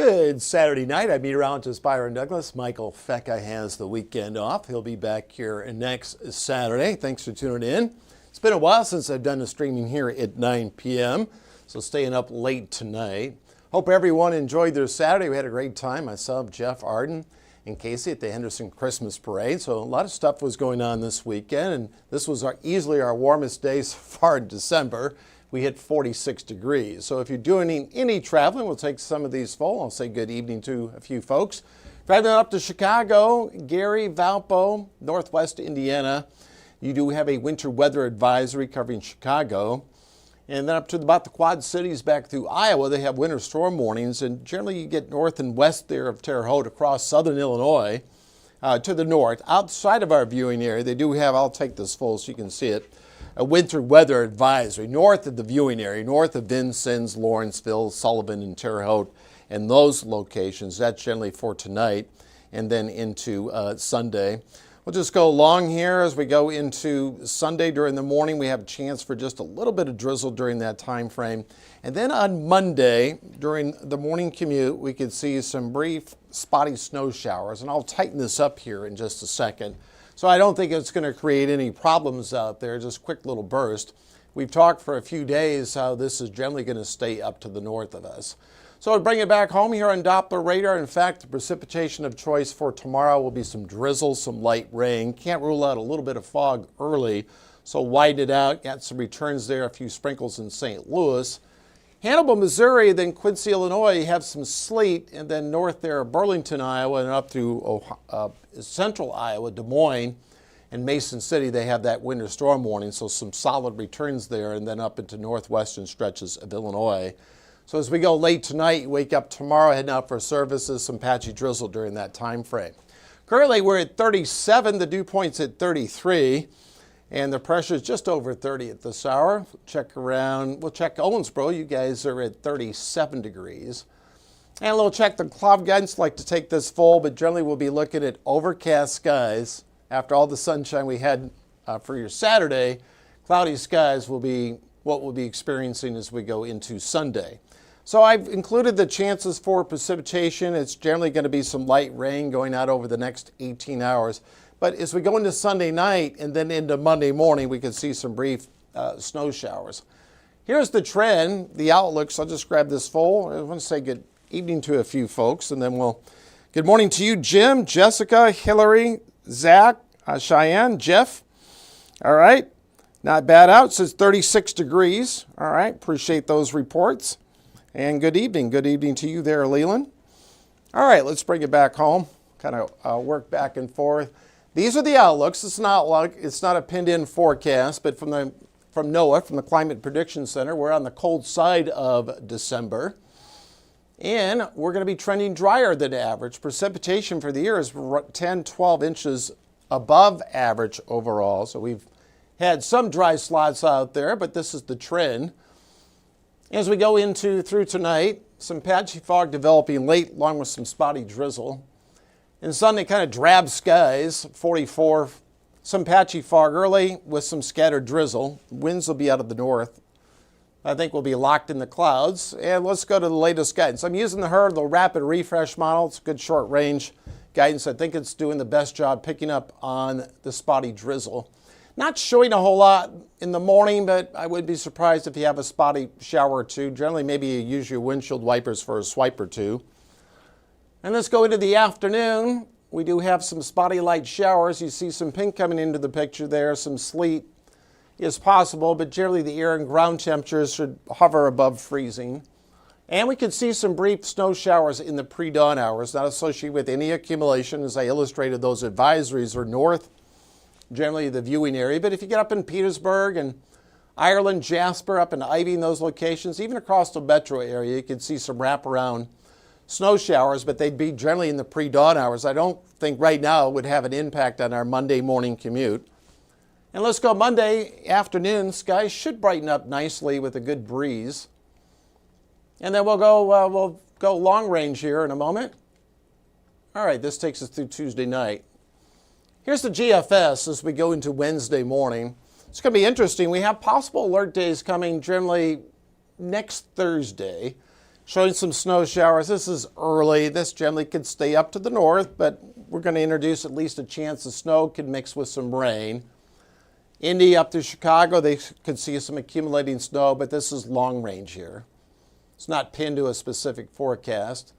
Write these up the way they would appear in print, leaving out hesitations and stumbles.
Good Saturday night. I'm meteorologist Byron Douglas. Michael Fecka has the weekend off. He'll be back here next Saturday. Thanks for tuning in. It's been a while since I've done a streaming here at 9 p.m., so staying up late tonight. Hope everyone enjoyed their Saturday. We had a great time. I saw Jeff Arden and Casey at the Henderson Christmas Parade, so a lot of stuff was going on this weekend, and this was easily our warmest day so far in December. We hit 46 degrees. So if you're doing any traveling, we'll take some of these full. I'll say good evening to a few folks. Driving up to Chicago, Gary, Valpo, Northwest Indiana, you do have a winter weather advisory covering Chicago. And then up to about the Quad Cities back through Iowa, they have winter storm warnings. And generally you get north and west there of Terre Haute across southern Illinois to the north. Outside of our viewing area, they do have, I'll take this full so you can see it, a winter weather advisory north of the viewing area, north of Vincennes, Lawrenceville, Sullivan, and Terre Haute, and those locations. That's generally for tonight and then into Sunday. We'll just go along here as we go into Sunday. During the morning, we have a chance for just a little bit of drizzle during that time frame. And then on Monday, during the morning commute, we could see some brief spotty snow showers. And I'll tighten this up here in just a second. So I don't think it's going to create any problems out there, just quick little burst. We've talked for a few days how this is generally going to stay up to the north of us. So to bring it back home here on Doppler radar, in fact, the precipitation of choice for tomorrow will be some drizzle, some light rain. Can't rule out a little bit of fog early, so widen it out. Got some returns there, a few sprinkles in St. Louis. Hannibal, Missouri, then Quincy, Illinois, you have some sleet, and then north there, Burlington, Iowa, and up through central Iowa, Des Moines, and Mason City, they have that winter storm warning, so some solid returns there, and then up into northwestern stretches of Illinois. So as we go late tonight, you wake up tomorrow, heading out for services, some patchy drizzle during that time frame. Currently, we're at 37, the dew point's at 33. And the pressure is just over 30 at this hour. Check around, we'll check Owensboro. You guys are at 37 degrees. And we'll check the cloud guidance. Like to take this full, but generally we'll be looking at overcast skies. After all the sunshine we had for your Saturday, cloudy skies will be what we'll be experiencing as we go into Sunday. So I've included the chances for precipitation. It's generally going to be some light rain going out over the next 18 hours. But as we go into Sunday night and then into Monday morning, we can see some brief snow showers. Here's the trend, the outlook. So I'll just grab this full. I want to say good evening to a few folks, and then good morning to you, Jim, Jessica, Hillary, Zach, Cheyenne, Jeff. All right, not bad out. It says 36 degrees. All right, appreciate those reports. And good evening to you there, Leland. All right, let's bring it back home. Kind of work back and forth. These are the outlooks. It's not a pinned-in forecast, but from NOAA, from the Climate Prediction Center, we're on the cold side of December, and we're going to be trending drier than average. Precipitation for the year is 10, 12 inches above average overall. So we've had some dry slots out there, but this is the trend. As we go through tonight, some patchy fog developing late, along with some spotty drizzle. And Sunday, kind of drab skies, 44, some patchy fog early with some scattered drizzle. Winds will be out of the north. I think we'll be locked in the clouds. And let's go to the latest guidance. I'm using the HRRR, the rapid refresh model. It's a good short range guidance. I think it's doing the best job picking up on the spotty drizzle. Not showing a whole lot in the morning, but I would be surprised if you have a spotty shower or two. Generally, maybe you use your windshield wipers for a swipe or two. And let's go into the afternoon. We do have some spotty light showers. You see some pink coming into the picture there. Some sleet is possible, but generally the air and ground temperatures should hover above freezing. And we could see some brief snow showers in the pre-dawn hours, not associated with any accumulation. As I illustrated, those advisories are north, generally the viewing area. But if you get up in Petersburg and Ireland, Jasper, up in Ivy, in those locations, even across the metro area, you could see some wraparound snow showers, but they'd be generally in the pre-dawn hours. I don't think right now it would have an impact on our Monday morning commute. And let's go Monday afternoon. Skies should brighten up nicely with a good breeze. And then we'll go long range here in a moment. All right, this takes us through Tuesday night. Here's the GFS as we go into Wednesday morning. It's going to be interesting. We have possible alert days coming generally next Thursday. Showing some snow showers. This is early. This generally could stay up to the north, but we're going to introduce at least a chance of snow could mix with some rain. Indy up to Chicago, they could see some accumulating snow, but this is long range here. It's not pinned to a specific forecast.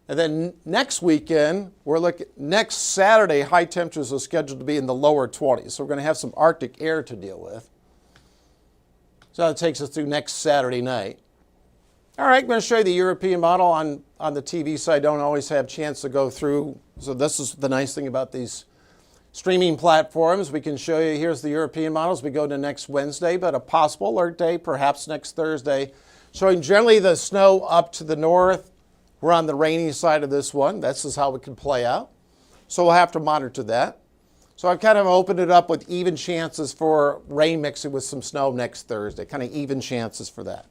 And then next weekend, next Saturday, high temperatures are scheduled to be in the lower 20s. So we're going to have some Arctic air to deal with. So that takes us through next Saturday night. All right, I'm going to show you the European model on the TV side. I don't always have a chance to go through. So this is the nice thing about these streaming platforms. We can show you, here's the European models. We go to next Wednesday, but a possible alert day, perhaps next Thursday, showing generally the snow up to the north. We're on the rainy side of this one. This is how it can play out. So we'll have to monitor that. So I've kind of opened it up with even chances for rain mixing with some snow next Thursday, kind of even chances for that.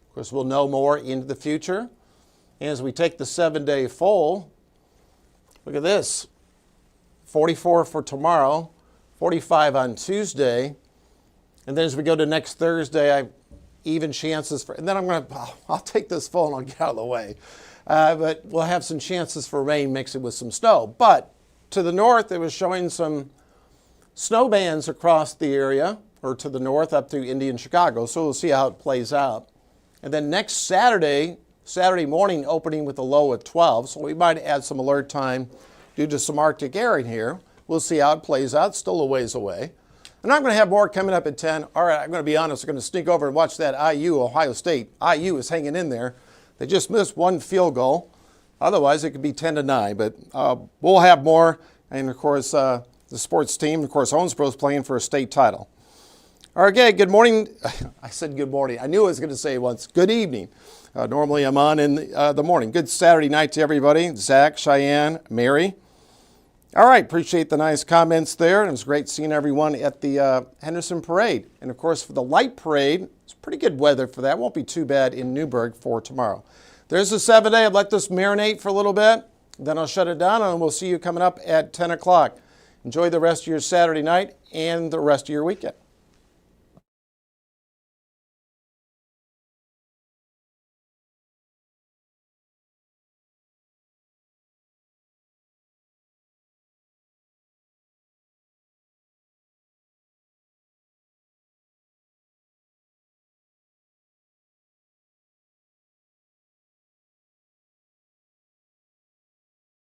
Of course, we'll know more into the future. And as we take the 7-day full, look at this. 44 for tomorrow, 45 on Tuesday. And then as we go to next Thursday, even chances for, and then I'll take this full and I'll get out of the way. But we'll have some chances for rain mixing with some snow. But to the north, it was showing some snow bands across the area, or to the north up through Indy and Chicago. So we'll see how it plays out. And then next Saturday morning, opening with a low of 12. So we might add some alert time due to some Arctic air in here. We'll see how it plays out. Still a ways away. And I'm going to have more coming up at 10. All right, I'm going to be honest. I'm going to sneak over and watch that IU, Ohio State. IU is hanging in there. They just missed one field goal. Otherwise, it could be 10-9. But we'll have more. And, of course, the sports team, of course, Owensboro is playing for a state title. All right, okay, good morning. I said good morning. I knew I was going to say once. Good evening. Normally I'm on in the morning. Good Saturday night to everybody. Zach, Cheyenne, Mary. All right, appreciate the nice comments there. And it was great seeing everyone at the Henderson Parade. And, of course, for the light parade, it's pretty good weather for that. Won't be too bad in Newburgh for tomorrow. There's the 7-day. I'll let this marinate for a little bit. Then I'll shut it down, and we'll see you coming up at 10 o'clock. Enjoy the rest of your Saturday night and the rest of your weekend.